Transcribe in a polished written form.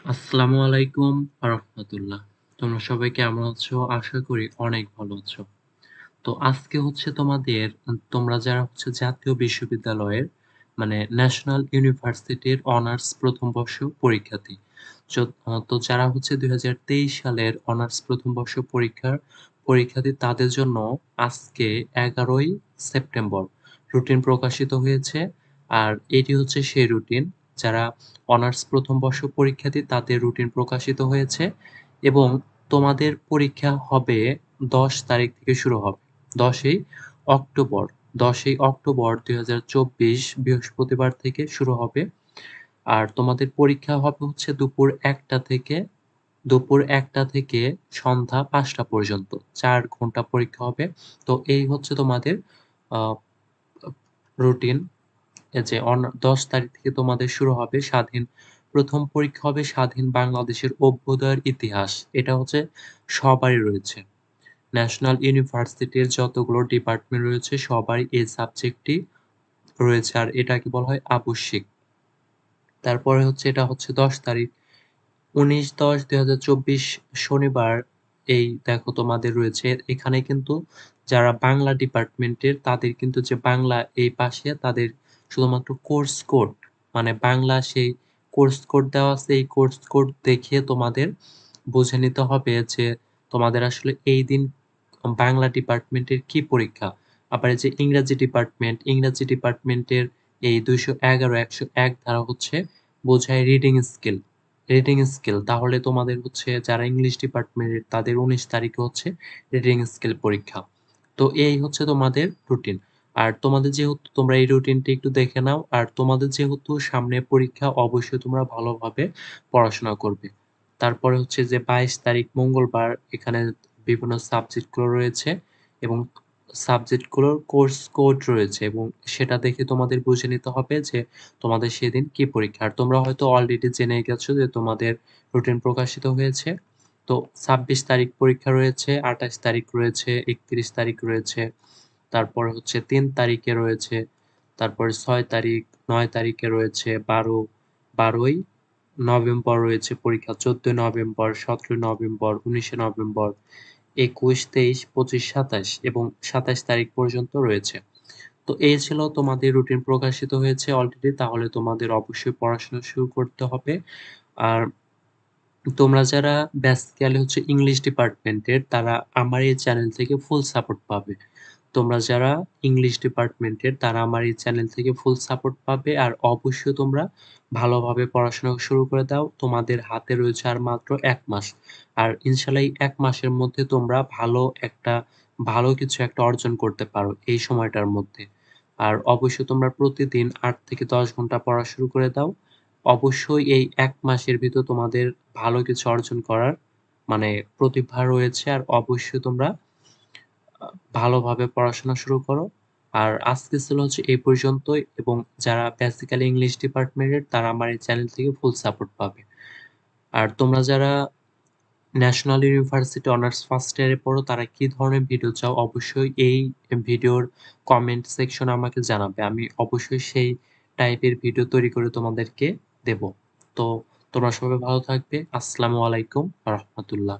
আসসালামু আলাইকুম রাহমাতুল্লাহ। তোমরা সবাই কেমন আছো? আশা করি অনেক ভালো আছো। তো আজকে হচ্ছে তোমাদের তোমরা যারা হচ্ছে জাতীয় বিশ্ববিদ্যালয়ের মানে ন্যাশনাল ইউনিভার্সিটির অনার্স প্রথম বর্ষ পরীক্ষার্থী। তো যারা হচ্ছে ২০২৩ সালের অনার্স প্রথম বর্ষ পরীক্ষার্থী তাদের জন্য আজকে ১১ই সেপ্টেম্বর রুটিন প্রকাশিত হয়েছে। আর এটি হচ্ছে সেই রুটিন যারা অনার্স প্রথম বর্ষ পরীক্ষার্থী তাদের রুটিন প্রকাশিত হয়েছে এবং তোমাদের পরীক্ষা হবে ১০ তারিখ থেকে শুরু হবে। ১০ই অক্টোবর ১০ই অক্টোবর ২০২৪ বৃহস্পতিবার থেকে শুরু হবে। আর তোমাদের পরীক্ষা হবে হচ্ছে দুপুর ১টা থেকে সন্ধ্যা ৫টা পর্যন্ত। ৪ ঘন্টা পরীক্ষা হবে। তো এই হচ্ছে তোমাদের আ রুটিন। এই যে ১০ তারিখ থেকে তোমাদের শুরু হবে প্রথম পরীক্ষা হবে স্বাধীন বাংলাদেশের অভ্যুদয়ের ইতিহাস। এটা হচ্ছে সবারই রয়েছে। ন্যাশনাল ইউনিভার্সিটির যতগুলো ডিপার্টমেন্ট রয়েছে সবারই এই সাবজেক্টটি রয়েছে আর এটাকে বলা হয় আবশ্যিক। তারপরে হচ্ছে এটা হচ্ছে ১০ তারিখ ১৯/১০/২০২৪ শনিবার এই দেখো তোমাদের রয়েছে এখানে কিন্তু যারা বাংলা ডিপার্টমেন্টের তাদের কিন্তু যে বাংলা এই পাশে তাদের শুধুমাত্র কোর্স কোড মানে বাংলা সেই কোর্স কোড দেওয়া আছে এই কোর্স কোড দেখে তোমাদের বুঝে নিতে হবে যে তোমাদের আসলে এই দিন বাংলা ডিপার্টমেন্টের কি পরীক্ষা। আবার এই যে ইংরাজি ডিপার্টমেন্টের এই ২১১, ১০১ ধারা হচ্ছে বোঝায় রিডিং স্কিল তাহলে তোমাদের হচ্ছে যারা ইংলিশ ডিপার্টমেন্টের তাদের ১৯ তারিখে হচ্ছে রিডিং স্কিল পরীক্ষা। তো এই হচ্ছে তোমাদের রুটিন। আর তোমাদের যেহেতু তোমরা এই রুটিনটি একটু দেখে নাও আর তোমাদের যেহেতু সামনে পরীক্ষা অবশ্যই তোমরা ভালোভাবে পড়াশোনা করবে। তারপরে হচ্ছে যে ২২ তারিখ মঙ্গলবার এখানে বিভিন্ন সাবজেক্টগুলো রয়েছে এবং সাবজেক্টগুলোর কোর্স কোড রয়েছে এবং সেটা দেখে তোমাদের বুঝে নিতে হবে যে তোমাদের সেদিন কি পরীক্ষা। আর তোমরা হয়তো অলরেডি জেনে গেছো যে তোমাদের রুটিন প্রকাশিত হয়েছে। তো ২৬ তারিখ পরীক্ষা রয়েছে, ২৮ তারিখ রয়েছে, ৩১ তারিখ রয়েছে, তারপরে হচ্ছে ৩ তারিখে রয়েছে, তারপরে ৬ তারিখ, ৯ তারিখে রয়েছে, ১২ই নভেম্বর রয়েছে পরীক্ষা, ১৪ই নভেম্বর, ১৭ই নভেম্বর, ১৯শে নভেম্বর, ২১, ২৩, ২৫, ২৭ এবং ২৭ তারিখ পর্যন্ত রয়েছে। তো এই ছিল তোমাদের রুটিন প্রকাশিত হয়েছে অলরেডি তাহলে তোমাদের অবশ্যই পড়াশোনা শুরু করতে হবে। আর তোমরা যারা বেসিক্যালি হচ্ছে ইংলিশ ডিপার্টমেন্টের তারা আমার এই চ্যানেল থেকে ফুল সাপোর্ট পাবে। তোমরা যারা ইংলিশ ডিপার্টমেন্টের তারা আমার এই চ্যানেল থেকে ফুল সাপোর্ট পাবে আর অবশ্যই তোমরা ভালোভাবে পড়াশোনা শুরু করে দাও। তোমাদের হাতে রয়েছে আর মাত্র ১ মাস। আর ইনশাআল্লাহ এই ১ মাসের মধ্যে তোমরা ভালো কিছু একটা অর্জন করতে পারো এই সময়টার মধ্যে। আর অবশ্যই তোমরা প্রতিদিন ৮ থেকে ১০ ঘন্টা পড়া শুরু করে দাও। অবশ্যই এই ১ মাসের ভিতর তোমাদের ভালো কিছু অর্জন করার মানে প্রতিভা রয়েছে আর অবশ্যই তোমরা আ ভালোভাবে পড়াশোনা শুরু করো। আর আজকে ছিল হচ্ছে এই পর্যন্তই এবং যারা বেসিক্যালি ইংলিশ ডিপার্টমেন্টের তারা আমার এই চ্যানেল থেকে ফুল সাপোর্ট পাবে। আর তোমরা যারা ন্যাশনাল ইউনিভার্সিটি অনার্স ফার্স্ট ইয়ারে পড়ো তারা কি ধরনের ভিডিও চাও অবশ্যই এই ভিডিওর কমেন্ট সেকশনে আমাকে জানাবে। আমি অবশ্যই সেই টাইপের ভিডিও তৈরি করে তোমাদেরকে দেব। তো তোমরা সবাই ভালো থাকবে। আসসালামু আলাইকুম ওয়া রাহমাতুল্লাহ।